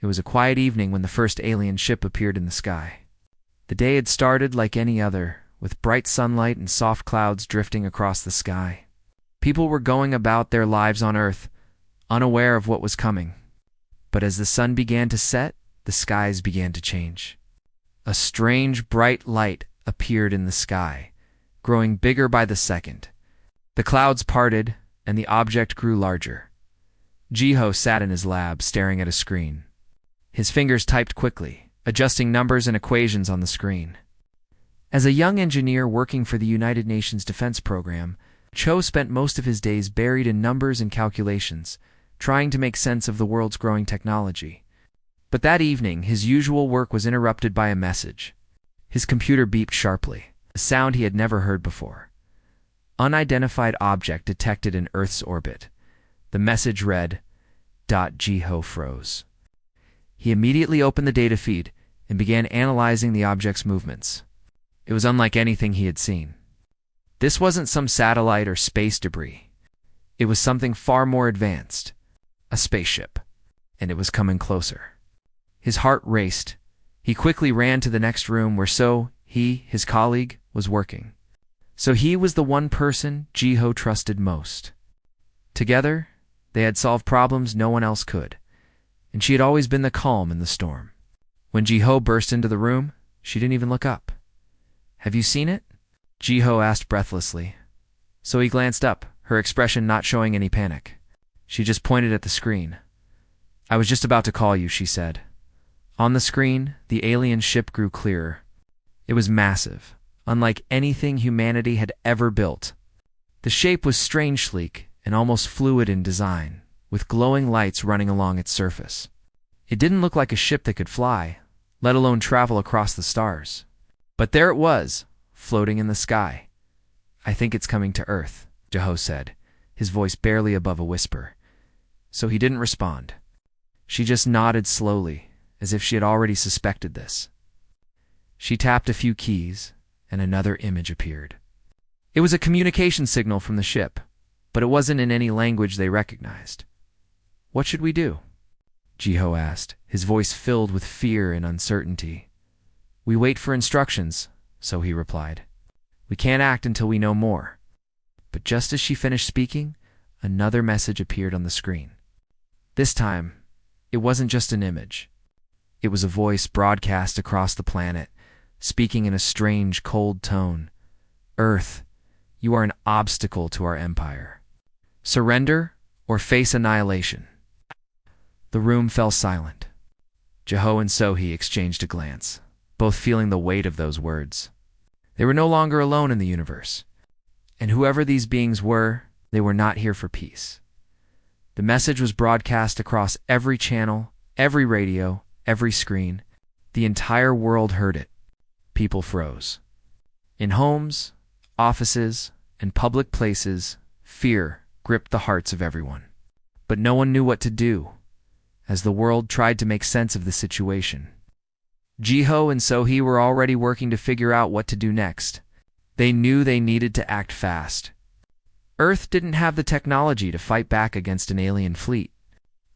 It was a quiet evening when the first alien ship appeared in the sky. The day had started like any other, with bright sunlight and soft clouds drifting across the sky. People were going about their lives on Earth, unaware of what was coming. But as the sun began to set, the skies began to change. A strange, bright light appeared in the sky, growing bigger by the second. The clouds parted, and the object grew larger. Jiho sat in his lab, staring at a screen. His fingers typed quickly, adjusting numbers and equations on the screen. As a young engineer working for the United Nations Defense Program, Cho spent most of his days buried in numbers and calculations, trying to make sense of the world's growing technology. But that evening, his usual work was interrupted by a message. His computer beeped sharply, a sound he had never heard before. Unidentified object detected in Earth's orbit. The message read, Jiho froze. He immediately opened the data feed and began analyzing the object's movements. It was unlike anything he had seen. This wasn't some satellite or space debris. It was something far more advanced, a spaceship, and it was coming closer. His heart raced. He quickly ran to the next room where his colleague, was working. So he was the one person Jiho trusted most. Together, they had solved problems no one else could, and she had always been the calm in the storm. When Jiho burst into the room, she didn't even look up. "Have you seen it?" Jiho asked breathlessly. So he glanced up, her expression not showing any panic. She just pointed at the screen. "I was just about to call you," she said. On the screen, the alien ship grew clearer. It was massive, unlike anything humanity had ever built. The shape was strange sleek and almost fluid in design, with glowing lights running along its surface. It didn't look like a ship that could fly, let alone travel across the stars. But there it was, floating in the sky. "I think it's coming to Earth," Jiho said, his voice barely above a whisper. So he didn't respond. She just nodded slowly, as if she had already suspected this. She tapped a few keys, and another image appeared. It was a communication signal from the ship, but it wasn't in any language they recognized. "What should we do?" Jiho asked, his voice filled with fear and uncertainty. "We wait for instructions," so he replied. "We can't act until we know more." But just as she finished speaking, another message appeared on the screen. This time, it wasn't just an image. It was a voice broadcast across the planet, speaking in a strange, cold tone. "Earth, you are an obstacle to our empire. Surrender or face annihilation." The room fell silent. Jiho and Sohee exchanged a glance, both feeling the weight of those words. They were no longer alone in the universe. And whoever these beings were, they were not here for peace. The message was broadcast across every channel, every radio, every screen. The entire world heard it. People froze. In homes, offices, and public places, fear gripped the hearts of everyone. But no one knew what to do, as the world tried to make sense of the situation. Jiho and Sohee were already working to figure out what to do next. They knew they needed to act fast. Earth didn't have the technology to fight back against an alien fleet.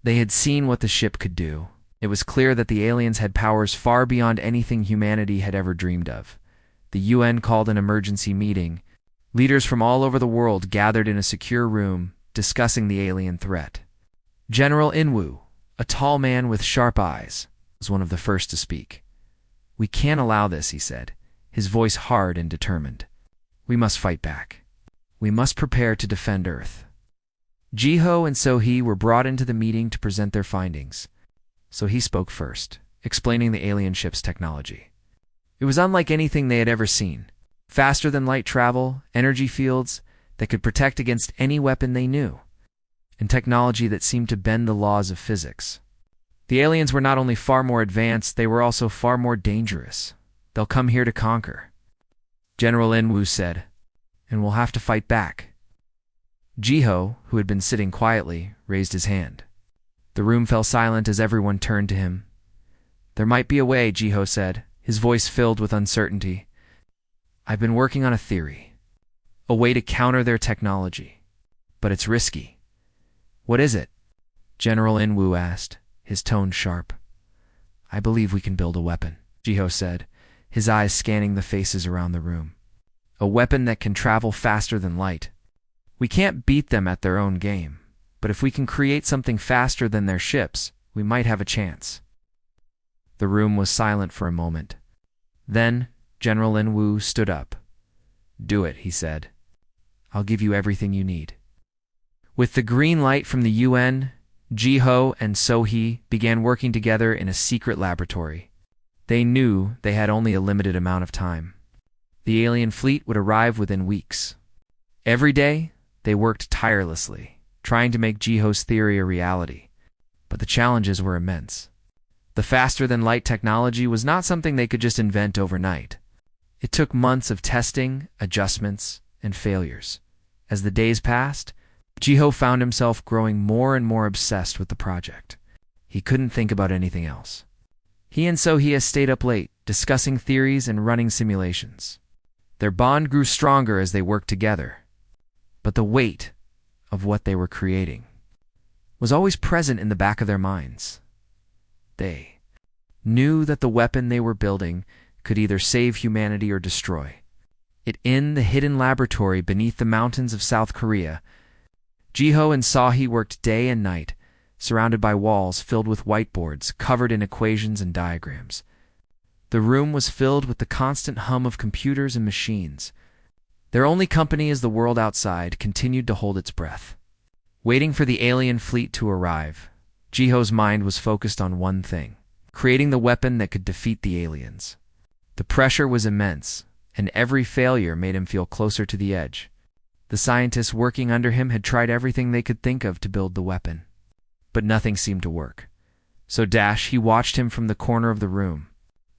They had seen what the ship could do. It was clear that the aliens had powers far beyond anything humanity had ever dreamed of. The UN called an emergency meeting. Leaders from all over the world gathered in a secure room, discussing the alien threat. General Inwoo, a tall man with sharp eyes, was one of the first to speak. "We can't allow this," he said, his voice hard and determined. "We must fight back. We must prepare to defend Earth." Jiho and Sohee were brought into the meeting to present their findings. So he spoke first, explaining the alien ship's technology. It was unlike anything they had ever seen. Faster than light travel, energy fields that could protect against any weapon they knew, and technology that seemed to bend the laws of physics. The aliens were not only far more advanced, they were also far more dangerous. "They'll come here to conquer," General Inwoo said, "and we'll have to fight back." Jiho, who had been sitting quietly, raised his hand. The room fell silent as everyone turned to him. "There might be a way," Jiho said, his voice filled with uncertainty. "I've been working on a theory. A way to counter their technology. But it's risky." "What is it?" General Inwoo asked, his tone sharp. I believe we can build a weapon, Jiho said, his eyes scanning the faces around the room. A weapon that can travel faster than light. We can't beat them at their own game, but if we can create something faster than their ships, we might have a chance. The room was silent for a moment. Then, General Linwu stood up. Do it, he said. I'll give you everything you need. With the green light from the UN, Jiho and Sohee began working together in a secret laboratory. They knew they had only a limited amount of time. The alien fleet would arrive within weeks. Every day, they worked tirelessly, trying to make Jiho's theory a reality. But the challenges were immense. The faster-than-light technology was not something they could just invent overnight. It took months of testing, adjustments, and failures. As the days passed, Jiho found himself growing more and more obsessed with the project. He couldn't think about anything else. He and Sohee stayed up late, discussing theories and running simulations. Their bond grew stronger as they worked together. But the weight of what they were creating was always present in the back of their minds. They knew that the weapon they were building could either save humanity or destroy it. In the hidden laboratory beneath the mountains of South Korea, Jiho and Sohee worked day and night, surrounded by walls filled with whiteboards covered in equations and diagrams. The room was filled with the constant hum of computers and machines. Their only company as the world outside continued to hold its breath. Waiting for the alien fleet to arrive, Jiho's mind was focused on one thing: creating the weapon that could defeat the aliens. The pressure was immense, and every failure made him feel closer to the edge. The scientists working under him had tried everything they could think of to build the weapon. But nothing seemed to work. So he watched him from the corner of the room,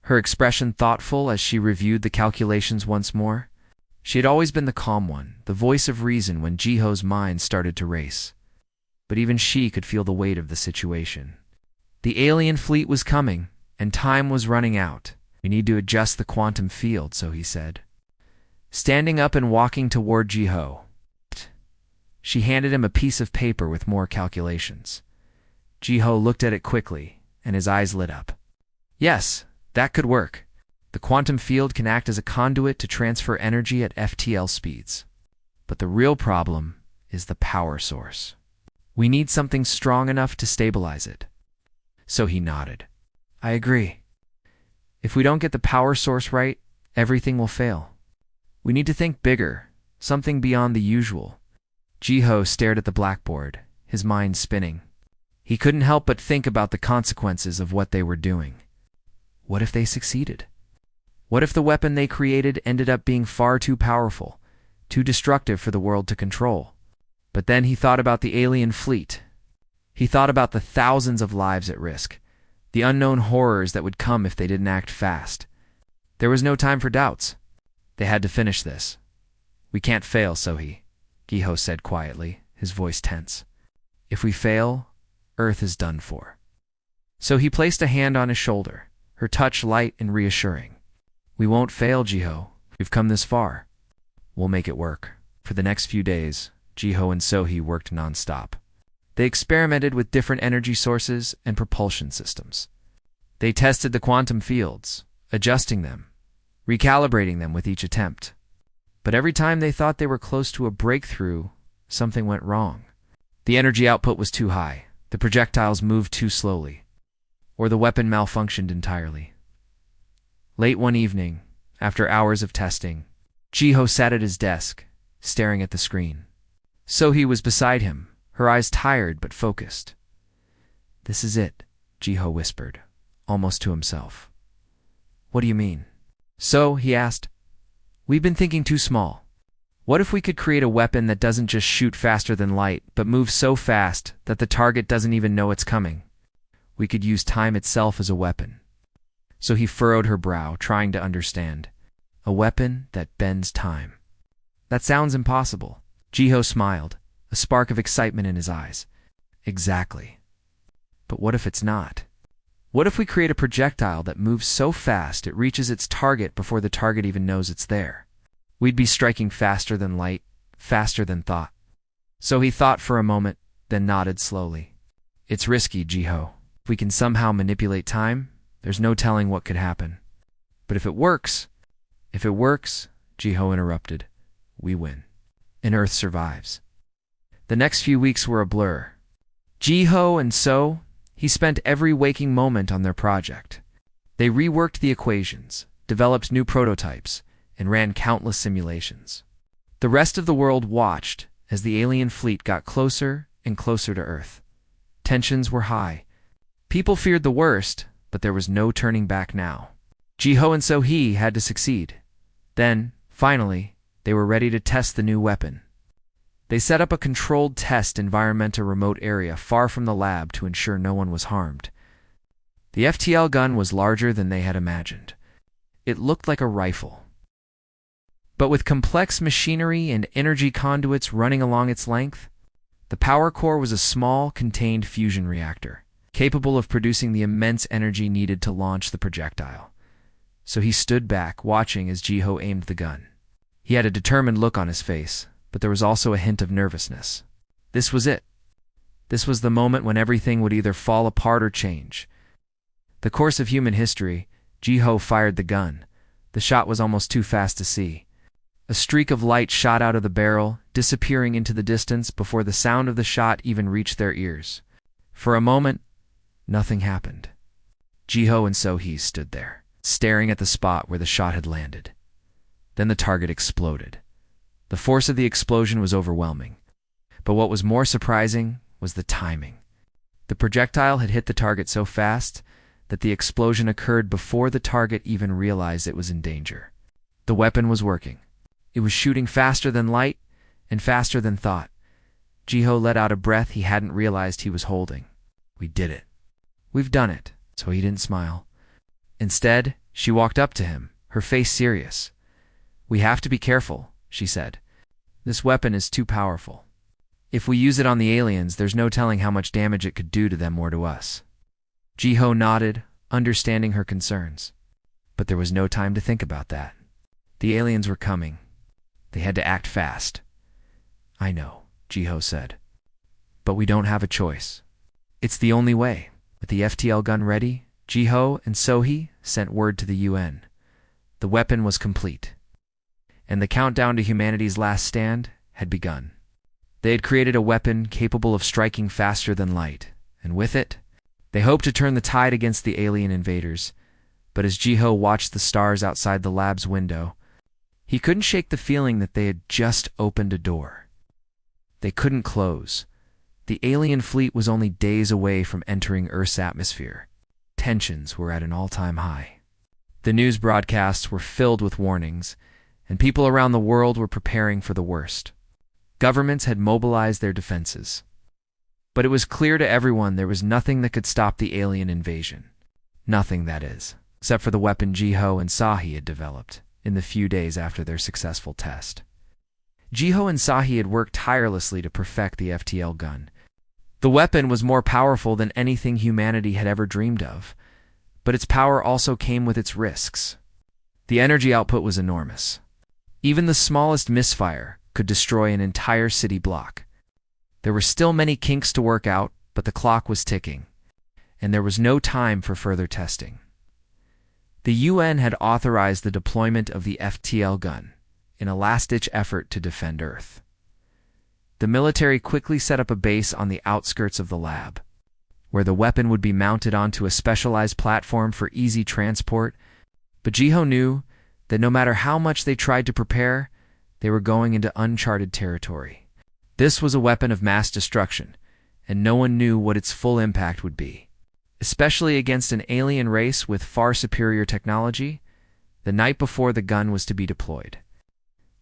her expression thoughtful as she reviewed the calculations once more. She had always been the calm one, the voice of reason when Jiho's mind started to race. But even she could feel the weight of the situation. The alien fleet was coming, and time was running out. We need to adjust the quantum field, so he said. Standing up and walking toward Jiho, she handed him a piece of paper with more calculations. Jiho looked at it quickly, and his eyes lit up. Yes, that could work. The quantum field can act as a conduit to transfer energy at FTL speeds. But the real problem is the power source. We need something strong enough to stabilize it. So he nodded. I agree. If we don't get the power source right, everything will fail. We need to think bigger, something beyond the usual. Jiho stared at the blackboard, his mind spinning. He couldn't help but think about the consequences of what they were doing. What if they succeeded? What if the weapon they created ended up being far too powerful, too destructive for the world to control? But then he thought about the alien fleet. He thought about the thousands of lives at risk, the unknown horrors that would come if they didn't act fast. There was no time for doubts. They had to finish this. We can't fail, Sohee, Jiho said quietly, his voice tense. If we fail, Earth is done for. So he placed a hand on his shoulder, her touch light and reassuring. We won't fail, Jiho. We've come this far. We'll make it work. For the next few days, Jiho and Sohee worked non-stop. They experimented with different energy sources and propulsion systems. They tested the quantum fields, adjusting them, recalibrating them with each attempt. But every time they thought they were close to a breakthrough, something went wrong. The energy output was too high, the projectiles moved too slowly, or the weapon malfunctioned entirely. Late one evening, after hours of testing, Jiho sat at his desk, staring at the screen. Sohee was beside him, her eyes tired but focused. This is it, Jiho whispered, almost to himself. What do you mean? So, he asked, we've been thinking too small. What if we could create a weapon that doesn't just shoot faster than light, but moves so fast that the target doesn't even know it's coming? We could use time itself as a weapon. So he furrowed her brow, trying to understand. A weapon that bends time. That sounds impossible. Jiho smiled, a spark of excitement in his eyes. Exactly. But what if it's not? What if we create a projectile that moves so fast it reaches its target before the target even knows it's there? We'd be striking faster than light, faster than thought. So he thought for a moment, then nodded slowly. It's risky, Jiho. If we can somehow manipulate time, There's no telling what could happen. But if it works, Jiho interrupted, we win. And Earth survives. The next few weeks were a blur. Jiho and So, he spent every waking moment on their project. They reworked the equations, developed new prototypes, and ran countless simulations. The rest of the world watched as the alien fleet got closer and closer to Earth. Tensions were high. People feared the worst, but there was no turning back now. Jiho and So-hee had to succeed. Then, finally, they were ready to test the new weapon. They set up a controlled test environment in a remote area far from the lab to ensure no one was harmed. The FTL gun was larger than they had imagined. It looked like a rifle. But with complex machinery and energy conduits running along its length, the power core was a small, contained fusion reactor, capable of producing the immense energy needed to launch the projectile. So he stood back, watching as Jiho aimed the gun. He had a determined look on his face, but there was also a hint of nervousness. This was it. This was the moment when everything would either fall apart or change. The course of human history, Jiho fired the gun. The shot was almost too fast to see. A streak of light shot out of the barrel, disappearing into the distance before the sound of the shot even reached their ears. For a moment, nothing happened. Jiho and So-hee stood there, staring at the spot where the shot had landed. Then the target exploded. The force of the explosion was overwhelming. But what was more surprising was the timing. The projectile had hit the target so fast that the explosion occurred before the target even realized it was in danger. The weapon was working. It was shooting faster than light and faster than thought. Jiho let out a breath he hadn't realized he was holding. We did it. We've done it. So he didn't smile. Instead, she walked up to him, her face serious. We have to be careful, she said. This weapon is too powerful. If we use it on the aliens, there's no telling how much damage it could do to them or to us. Jiho nodded, understanding her concerns. But there was no time to think about that. The aliens were coming. They had to act fast. I know, Jiho said. But we don't have a choice. It's the only way. With the FTL gun ready, Jiho and So-hee sent word to the UN. The weapon was complete. And the countdown to humanity's last stand had begun. They had created a weapon capable of striking faster than light, and with it, they hoped to turn the tide against the alien invaders. But as Jiho watched the stars outside the lab's window, he couldn't shake the feeling that they had just opened a door. They couldn't close. The alien fleet was only days away from entering Earth's atmosphere. Tensions were at an all-time high. The news broadcasts were filled with warnings, and people around the world were preparing for the worst. Governments had mobilized their defenses. But it was clear to everyone there was nothing that could stop the alien invasion. Nothing, that is, except for the weapon Jiho and So-hee had developed in the few days after their successful test. Jiho and So-hee had worked tirelessly to perfect the FTL gun. The weapon was more powerful than anything humanity had ever dreamed of, but its power also came with its risks. The energy output was enormous. Even the smallest misfire could destroy an entire city block. There were still many kinks to work out, but the clock was ticking, and there was no time for further testing. The UN had authorized the deployment of the FTL gun in a last-ditch effort to defend Earth. The military quickly set up a base on the outskirts of the lab, where the weapon would be mounted onto a specialized platform for easy transport, but Jiho knew that no matter how much they tried to prepare, they were going into uncharted territory. This was a weapon of mass destruction, and no one knew what its full impact would be. Especially against an alien race with far superior technology, the night before the gun was to be deployed.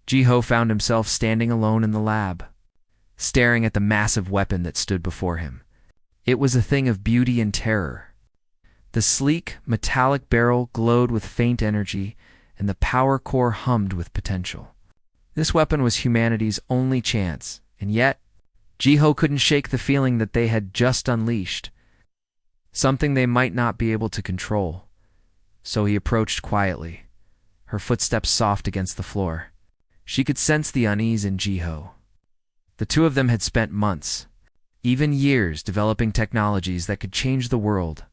Jiho found himself standing alone in the lab, staring at the massive weapon that stood before him. It was a thing of beauty and terror. The sleek, metallic barrel glowed with faint energy, and the power core hummed with potential. This weapon was humanity's only chance, and yet, Jiho couldn't shake the feeling that they had just unleashed something they might not be able to control. So he approached quietly, her footsteps soft against the floor. She could sense the unease in Jiho. The two of them had spent months, even years, developing technologies that could change the world.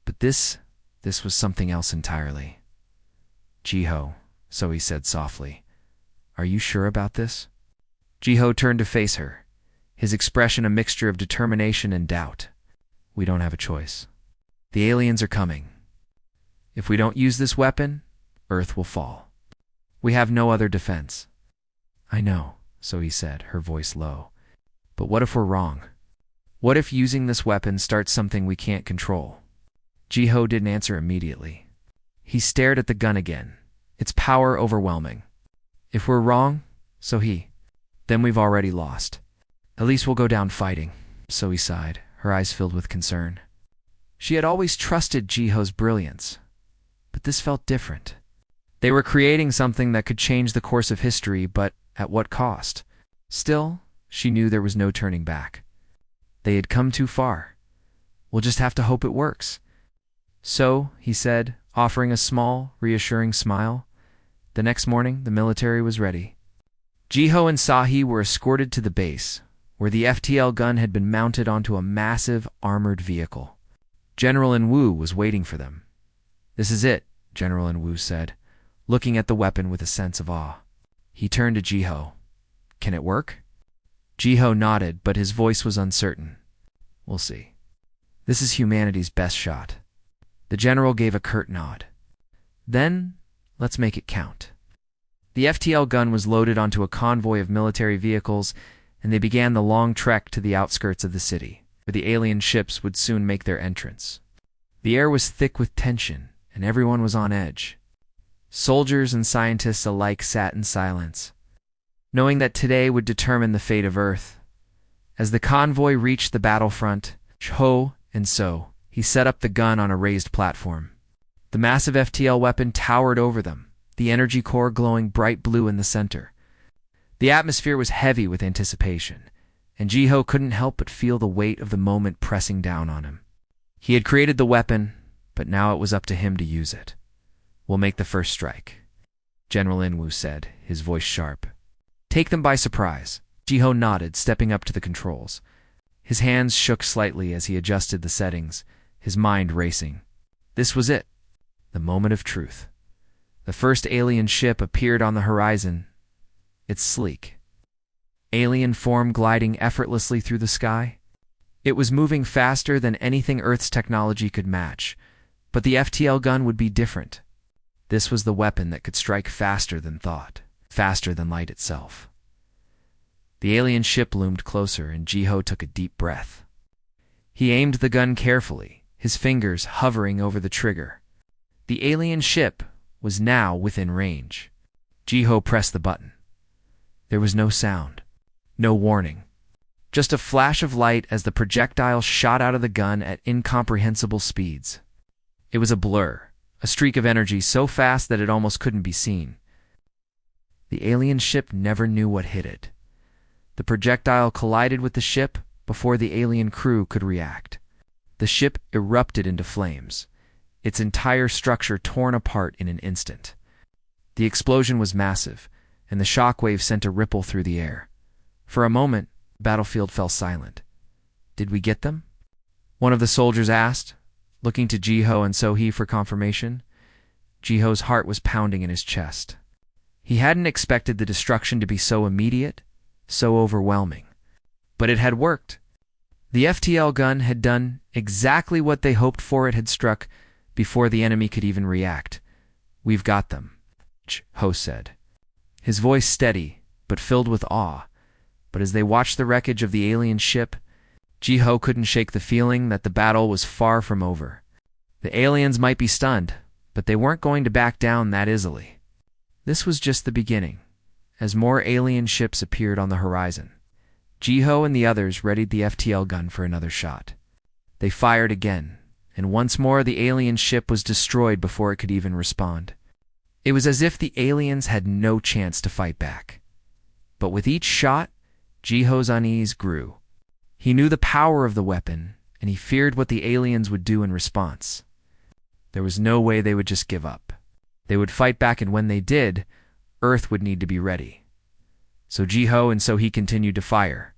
But this This was something else entirely. "Jiho," so he said softly, "are you sure about this?" Jiho turned to face her, his expression a mixture of determination and doubt. "We don't have a choice. The aliens are coming. If we don't use this weapon, Earth will fall. We have no other defense." "I know," so he said, her voice low. "But what if we're wrong? What if using this weapon starts something we can't control?" Jiho didn't answer immediately. He stared at the gun again, its power overwhelming. "If we're wrong," then we've already lost. At least we'll go down fighting," so he sighed, her eyes filled with concern. She had always trusted Jiho's brilliance, but this felt different. They were creating something that could change the course of history, but at what cost? Still, she knew there was no turning back. They had come too far. "We'll just have to hope it works." "So," he said, offering a small, reassuring smile. The next morning, the military was ready. Jiho and Sahi were escorted to the base, where the FTL gun had been mounted onto a massive, armored vehicle. General Enwu was waiting for them. "This is it," General Enwu said, looking at the weapon with a sense of awe. He turned to Jiho. "Can it work?" Jiho nodded, but his voice was uncertain. "We'll see. This is humanity's best shot." The general gave a curt nod. "Then, let's make it count." The FTL gun was loaded onto a convoy of military vehicles, and they began the long trek to the outskirts of the city, where the alien ships would soon make their entrance. The air was thick with tension, and everyone was on edge. Soldiers and scientists alike sat in silence, knowing that today would determine the fate of Earth. As the convoy reached the battlefront, Ho and So, he set up the gun on a raised platform. The massive FTL weapon towered over them, the energy core glowing bright blue in the center. The atmosphere was heavy with anticipation, and Jiho couldn't help but feel the weight of the moment pressing down on him. He had created the weapon, but now it was up to him to use it. "We'll make the first strike," General Enwu said, his voice sharp. "Take them by surprise." Jiho nodded, stepping up to the controls. His hands shook slightly as he adjusted the settings, his mind racing. This was it, the moment of truth. The first alien ship appeared on the horizon, its sleek, alien form gliding effortlessly through the sky. It was moving faster than anything Earth's technology could match, but the FTL gun would be different. This was the weapon that could strike faster than thought, faster than light itself. The alien ship loomed closer, and Jiho took a deep breath. He aimed the gun carefully, his fingers hovering over the trigger. The alien ship was now within range. Jiho pressed the button. There was no sound, no warning, just a flash of light as the projectile shot out of the gun at incomprehensible speeds. It was a blur, a streak of energy so fast that it almost couldn't be seen. The alien ship never knew what hit it. The projectile collided with the ship before the alien crew could react. The ship erupted into flames, its entire structure torn apart in an instant. The explosion was massive, and the shockwave sent a ripple through the air. For a moment, the battlefield fell silent. "Did we get them?" one of the soldiers asked, looking to Jiho and Sohee for confirmation. Jiho's heart was pounding in his chest. He hadn't expected the destruction to be so immediate, so overwhelming. But it had worked. The FTL gun had done exactly what they hoped for. It had struck before the enemy could even react. "We've got them," Ho said, his voice steady but filled with awe. But as they watched the wreckage of the alien ship, Jiho couldn't shake the feeling that the battle was far from over. The aliens might be stunned, but they weren't going to back down that easily. This was just the beginning. As more alien ships appeared on the horizon, Jiho and the others readied the FTL gun for another shot. They fired again, and once more the alien ship was destroyed before it could even respond. It was as if the aliens had no chance to fight back. But with each shot, Jiho's unease grew. He knew the power of the weapon, and he feared what the aliens would do in response. There was no way they would just give up. They would fight back, and when they did, Earth would need to be ready. So Jiho and Sohee continued to fire.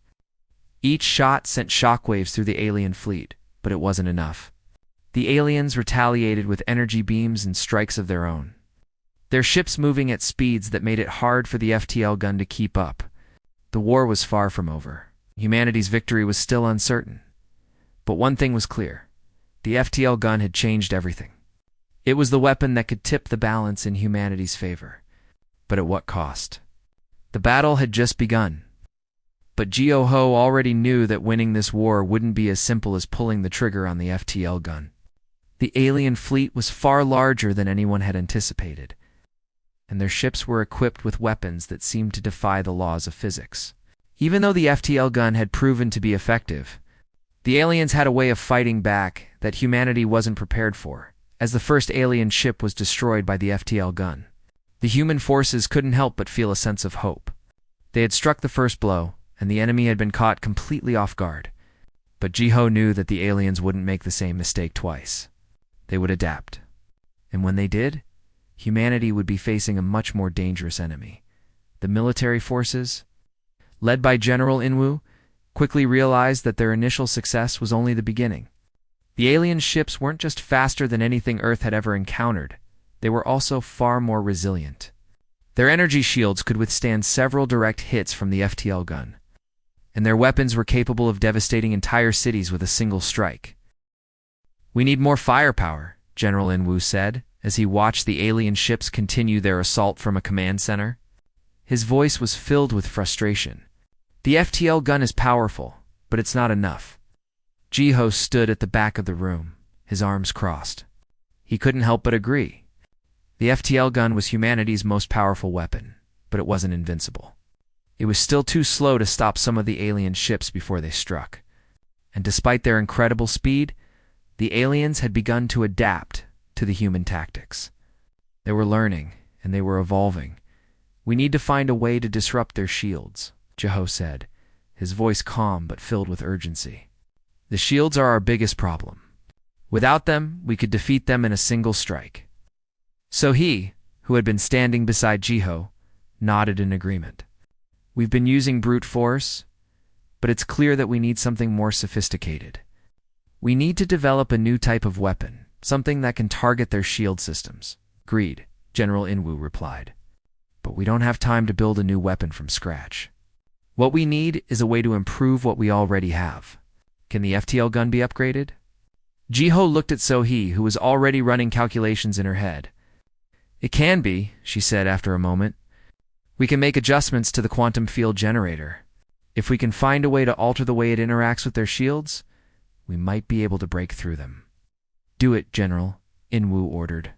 Each shot sent shockwaves through the alien fleet, but it wasn't enough. The aliens retaliated with energy beams and strikes of their own, their ships moving at speeds that made it hard for the FTL gun to keep up. The war was far from over. Humanity's victory was still uncertain. But one thing was clear. The FTL gun had changed everything. It was the weapon that could tip the balance in humanity's favor. But at what cost? The battle had just begun. But Geo-Ho already knew that winning this war wouldn't be as simple as pulling the trigger on the FTL gun. The alien fleet was far larger than anyone had anticipated, and their ships were equipped with weapons that seemed to defy the laws of physics. Even though the FTL gun had proven to be effective, the aliens had a way of fighting back that humanity wasn't prepared for, as the first alien ship was destroyed by the FTL gun. The human forces couldn't help but feel a sense of hope. They had struck the first blow, and the enemy had been caught completely off guard. But Jiho knew that the aliens wouldn't make the same mistake twice. They would adapt. And when they did, humanity would be facing a much more dangerous enemy. The military forces, led by General Inwu, quickly realized that their initial success was only the beginning. The alien ships weren't just faster than anything Earth had ever encountered, they were also far more resilient. Their energy shields could withstand several direct hits from the FTL gun, and their weapons were capable of devastating entire cities with a single strike. "We need more firepower," General Inwu said, as he watched the alien ships continue their assault from a command center. His voice was filled with frustration. "The FTL gun is powerful, but it's not enough." Jiho stood at the back of the room, his arms crossed. He couldn't help but agree. The FTL gun was humanity's most powerful weapon, but it wasn't invincible. It was still too slow to stop some of the alien ships before they struck. And despite their incredible speed, the aliens had begun to adapt to the human tactics. They were learning, and they were evolving. "We need to find a way to disrupt their shields," Jiho said, his voice calm but filled with urgency. "The shields are our biggest problem. Without them, we could defeat them in a single strike." So he, who had been standing beside Jiho, nodded in agreement. "We've been using brute force, but it's clear that we need something more sophisticated. We need to develop a new type of weapon, something that can target their shield systems." "Agreed," General Inwu replied. "But we don't have time to build a new weapon from scratch. What we need is a way to improve what we already have. Can the FTL gun be upgraded?" Jiho looked at Sohee, who was already running calculations in her head. "It can be," she said after a moment. "We can make adjustments to the quantum field generator. If we can find a way to alter the way it interacts with their shields, we might be able to break through them." "Do it, General," Inwu ordered.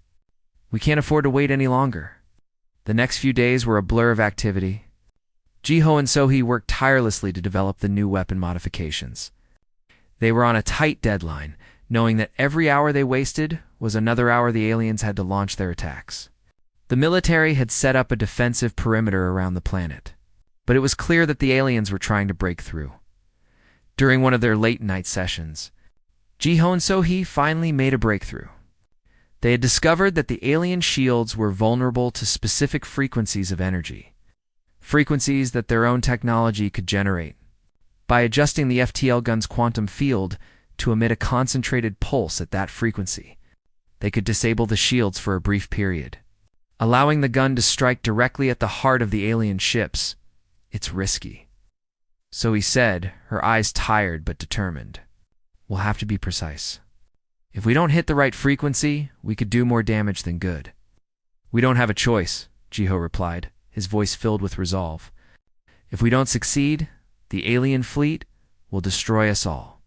"We can't afford to wait any longer." The next few days were a blur of activity. Jiho and Sohee worked tirelessly to develop the new weapon modifications. They were on a tight deadline, knowing that every hour they wasted was another hour the aliens had to launch their attacks. The military had set up a defensive perimeter around the planet, but it was clear that the aliens were trying to break through. During one of their late-night sessions, Jiho and Sohee finally made a breakthrough. They had discovered that the alien shields were vulnerable to specific frequencies of energy, frequencies that their own technology could generate. By adjusting the FTL gun's quantum field to emit a concentrated pulse at that frequency, they could disable the shields for a brief period, allowing the gun to strike directly at the heart of the alien ships. "It's risky," Sohee said, her eyes tired but determined. "We'll have to be precise. If we don't hit the right frequency, we could do more damage than good." "We don't have a choice," Jiho replied, his voice filled with resolve. "If we don't succeed, the alien fleet will destroy us all."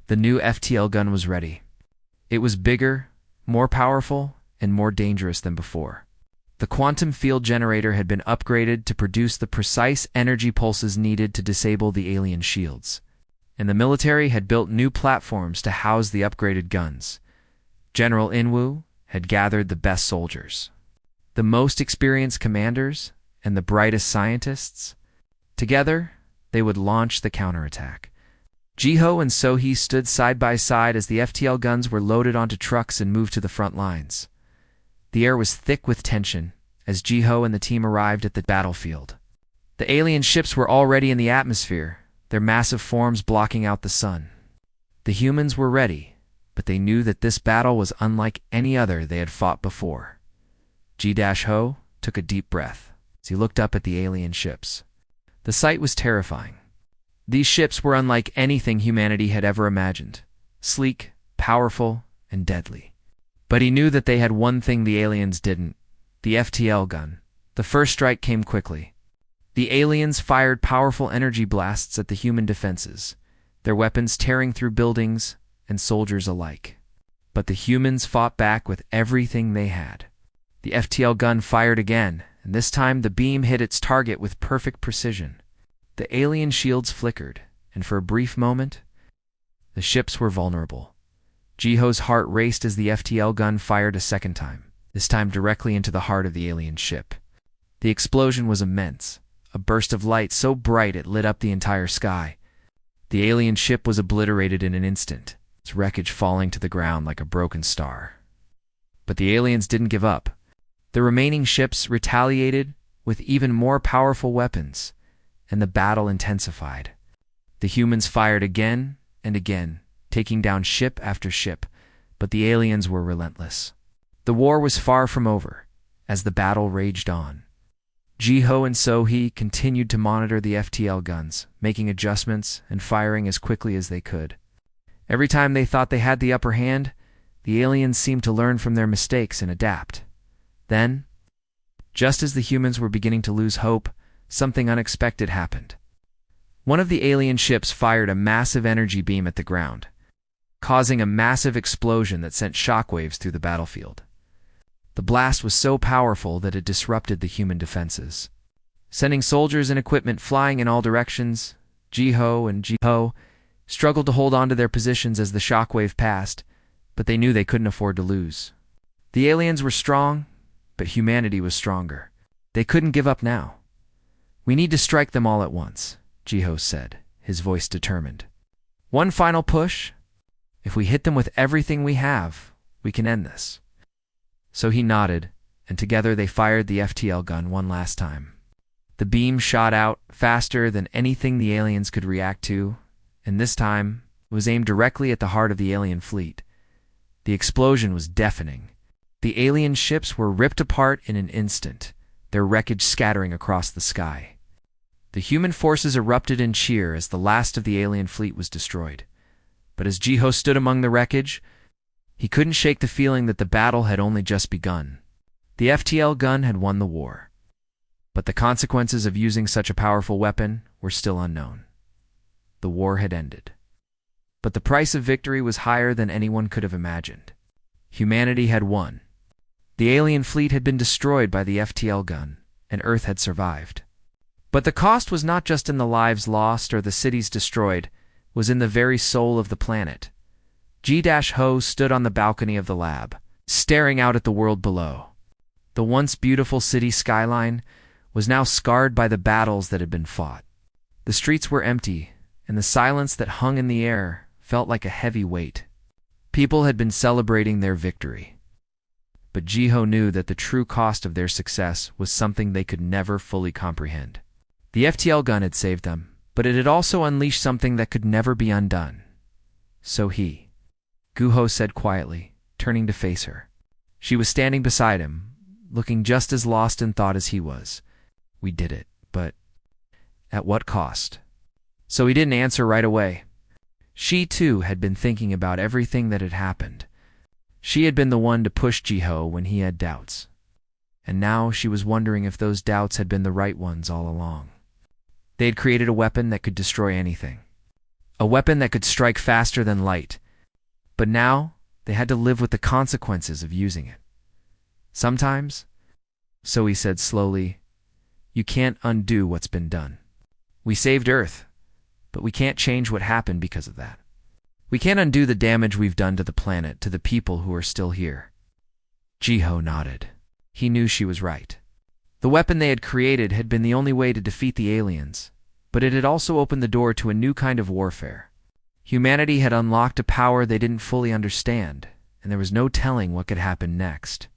The new FTL gun was ready. It was bigger, more powerful, and more dangerous than before. The quantum field generator had been upgraded to produce the precise energy pulses needed to disable the alien shields, and the military had built new platforms to house the upgraded guns. General Inwu had gathered the best soldiers, the most experienced commanders, and the brightest scientists. Together, they would launch the counterattack. Jiho and Sohee stood side by side as the FTL guns were loaded onto trucks and moved to the front lines. The air was thick with tension as Jiho and the team arrived at the battlefield. The alien ships were already in the atmosphere, their massive forms blocking out the sun. The humans were ready, but they knew that this battle was unlike any other they had fought before. G-Ho took a deep breath as he looked up at the alien ships. The sight was terrifying. These ships were unlike anything humanity had ever imagined, sleek, powerful, and deadly. But he knew that they had one thing the aliens didn't: the FTL gun. The first strike came quickly. The aliens fired powerful energy blasts at the human defenses, their weapons tearing through buildings and soldiers alike. But the humans fought back with everything they had. The FTL gun fired again, and this time the beam hit its target with perfect precision. The alien shields flickered, and for a brief moment, the ships were vulnerable. Jiho's heart raced as the FTL gun fired a second time, this time directly into the heart of the alien ship. The explosion was immense, a burst of light so bright it lit up the entire sky. The alien ship was obliterated in an instant, its wreckage falling to the ground like a broken star. But the aliens didn't give up. The remaining ships retaliated with even more powerful weapons, and the battle intensified. The humans fired again and again, taking down ship after ship, but the aliens were relentless. The war was far from over, as the battle raged on. Jiho and Sohee continued to monitor the FTL guns, making adjustments and firing as quickly as they could. Every time they thought they had the upper hand, the aliens seemed to learn from their mistakes and adapt. Then, just as the humans were beginning to lose hope, something unexpected happened. One of the alien ships fired a massive energy beam at the ground, causing a massive explosion that sent shockwaves through the battlefield. The blast was so powerful that it disrupted the human defenses. Sending soldiers and equipment flying in all directions, Jiho and Jiho struggled to hold on to their positions as the shockwave passed, but they knew they couldn't afford to lose. The aliens were strong, but humanity was stronger. They couldn't give up now. "We need to strike them all at once," Jiho said, his voice determined. "One final push. If we hit them with everything we have, we can end this." So he nodded, and together they fired the FTL gun one last time. The beam shot out faster than anything the aliens could react to, and this time it was aimed directly at the heart of the alien fleet. The explosion was deafening. The alien ships were ripped apart in an instant, their wreckage scattering across the sky. The human forces erupted in cheer as the last of the alien fleet was destroyed. But as Jiho stood among the wreckage, he couldn't shake the feeling that the battle had only just begun. The FTL gun had won the war, but the consequences of using such a powerful weapon were still unknown. The war had ended. But the price of victory was higher than anyone could have imagined. Humanity had won. The alien fleet had been destroyed by the FTL gun, and Earth had survived. But the cost was not just in the lives lost or the cities destroyed, it was in the very soul of the planet. G-Ho stood on the balcony of the lab, staring out at the world below. The once beautiful city skyline was now scarred by the battles that had been fought. The streets were empty, and the silence that hung in the air felt like a heavy weight. People had been celebrating their victory. But Jiho knew that the true cost of their success was something they could never fully comprehend. The FTL gun had saved them, but it had also unleashed something that could never be undone. Guho said quietly, turning to face her. She was standing beside him, looking just as lost in thought as he was. "We did it, but at what cost?" So he didn't answer right away. She, too, had been thinking about everything that had happened. She had been the one to push Jiho when he had doubts. And now she was wondering if those doubts had been the right ones all along. They had created a weapon that could destroy anything. A weapon that could strike faster than light. But now they had to live with the consequences of using it. Sometimes, so he said slowly, you can't undo what's been done. We saved Earth, but we can't change what happened because of that. We can't undo the damage we've done to the planet, to the people who are still here. Jiho nodded. He knew she was right. The weapon they had created had been the only way to defeat the aliens, but it had also opened the door to a new kind of warfare. Humanity had unlocked a power they didn't fully understand, and there was no telling what could happen next.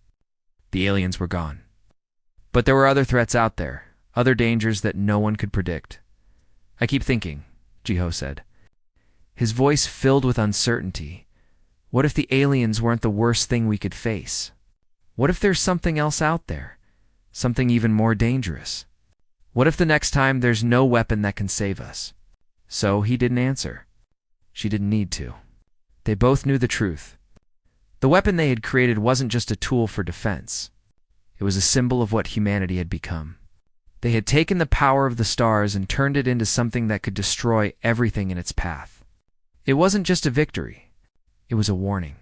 The aliens were gone. But there were other threats out there, other dangers that no one could predict. "I keep thinking," Jiho said, his voice filled with uncertainty, What if the aliens weren't the worst thing we could face? What if there's something else out there? Something even more dangerous? What if the next time there's no weapon that can save us? So he didn't answer. She didn't need to. They both knew the truth. The weapon they had created wasn't just a tool for defense. It was a symbol of what humanity had become. They had taken the power of the stars and turned it into something that could destroy everything in its path. It wasn't just a victory. It was a warning.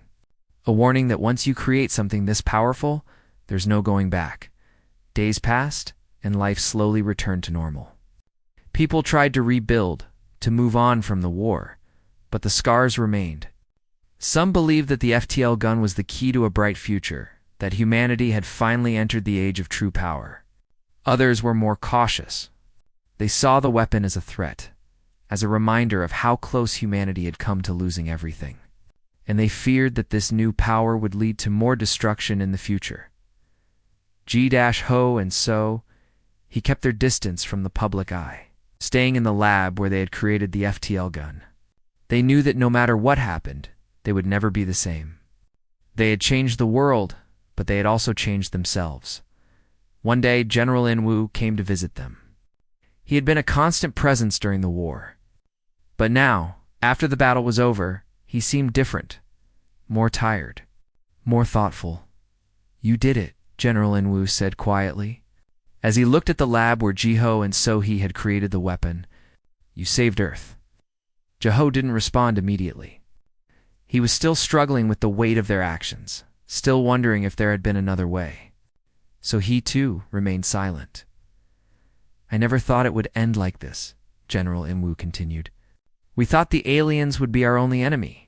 A warning that once you create something this powerful, there's no going back. Days passed, and life slowly returned to normal. People tried to rebuild, to move on from the war, but the scars remained. Some believed that the FTL gun was the key to a bright future, that humanity had finally entered the age of true power. Others were more cautious. They saw the weapon as a threat, as a reminder of how close humanity had come to losing everything. And they feared that this new power would lead to more destruction in the future. Ho and So, he kept their distance from the public eye, staying in the lab where they had created the FTL gun. They knew that no matter what happened, they would never be the same. They had changed the world, but they had also changed themselves. One day, General Inwu came to visit them. He had been a constant presence during the war. But now, after the battle was over, he seemed different, more tired, more thoughtful. "You did it," General Inwu said quietly. As he looked at the lab where Jiho and Sohee had created the weapon, "You saved Earth." Jiho didn't respond immediately. He was still struggling with the weight of their actions, still wondering if there had been another way. So he, too, remained silent. "I never thought it would end like this," General Inwu continued. "We thought the aliens would be our only enemy.